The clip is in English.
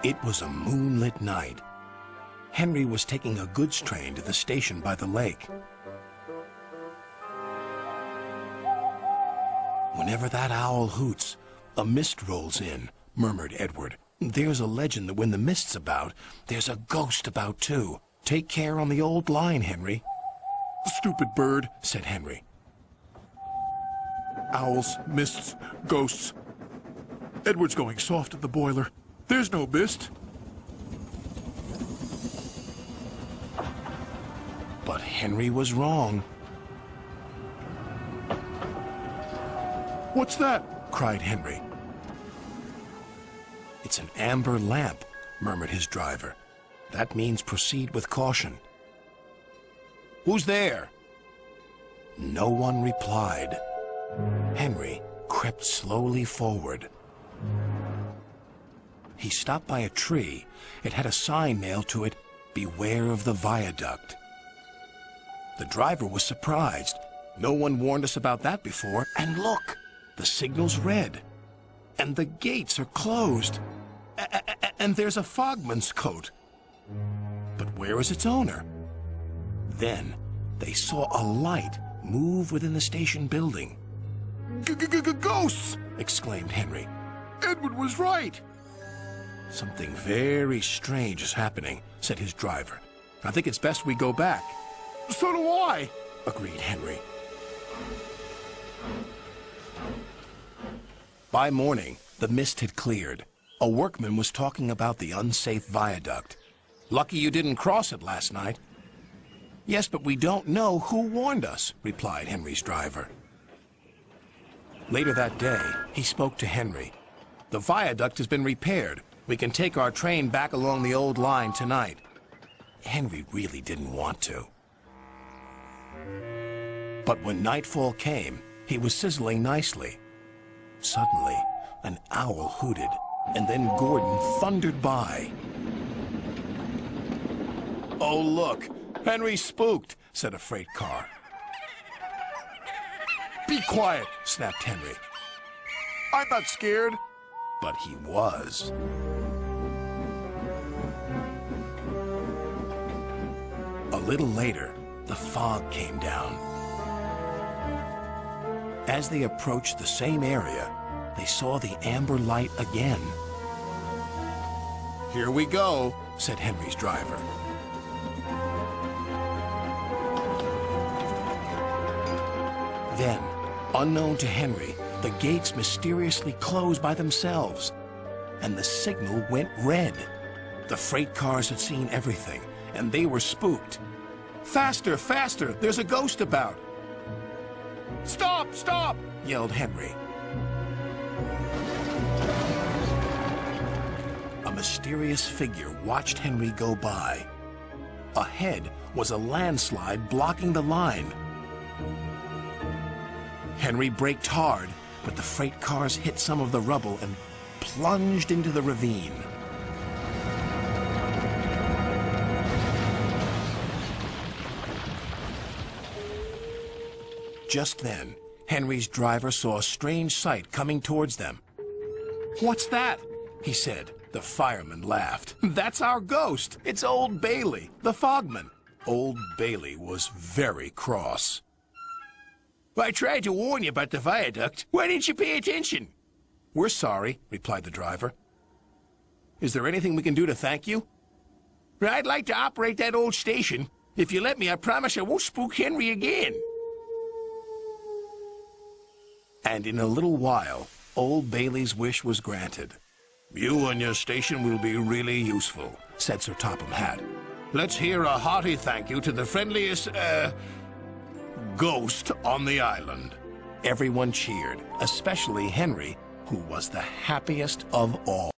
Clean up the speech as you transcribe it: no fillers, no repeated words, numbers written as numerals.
It was a moonlit night. Henry was taking a goods train to the station by the lake. "Whenever that owl hoots, a mist rolls in," murmured Edward. "There's a legend that when the mist's about, there's a ghost about too. Take care on the old line, Henry." "Stupid bird," said Henry. "Owls, mists, ghosts. Edward's going soft at the boiler. There's no mist." But Henry was wrong. "What's that?" cried Henry. "It's an amber lamp," murmured his driver. "That means proceed with caution." "Who's there?" No one replied. Henry crept slowly forward. He stopped by a tree. It had a sign nailed to it, "Beware of the viaduct." The driver was surprised. No one warned us about that before. And look, the signal's red. And the gates are closed. And there's a fogman's coat. But where is its owner? Then they saw a light move within the station building. "Ghosts!" exclaimed Henry. "Edward was right." "Something very strange is happening," said his driver. "I think it's best we go back." "So do I," agreed Henry. By morning, the mist had cleared. A workman was talking about the unsafe viaduct. "Lucky you didn't cross it last night." "Yes, but we don't know who warned us," replied Henry's driver. Later that day, he spoke to Henry. "The viaduct has been repaired. We can take our train back along the old line tonight." Henry really didn't want to. But when nightfall came, he was sizzling nicely. Suddenly, an owl hooted, and then Gordon thundered by. "Oh, look, Henry's spooked," said a freight car. "Be quiet," snapped Henry. "I'm not scared." But he was. A little later, the fog came down. As they approached the same area, they saw the amber light again. "Here we go," said Henry's driver. Then, unknown to Henry, the gates mysteriously closed by themselves, and the signal went red. The freight cars had seen everything, and they were spooked. "Faster, faster! There's a ghost about!" "Stop, stop!" yelled Henry. A mysterious figure watched Henry go by. Ahead was a landslide blocking the line. Henry braked hard, but the freight cars hit some of the rubble and plunged into the ravine. Just then, Henry's driver saw a strange sight coming towards them. "What's that?" he said. The fireman laughed. "That's our ghost. It's Old Bailey, the fogman." Old Bailey was very cross. "I tried to warn you about the viaduct. Why didn't you pay attention?" "We're sorry," replied the driver. "Is there anything we can do to thank you?" "I'd like to operate that old station. If you let me, I promise I won't spook Henry again." And in a little while, Old Bailey's wish was granted. "You and your station will be really useful," said Sir Topham Hatt. "Let's hear a hearty thank you to the friendliest, ghost on the island." Everyone cheered, especially Henry, who was the happiest of all.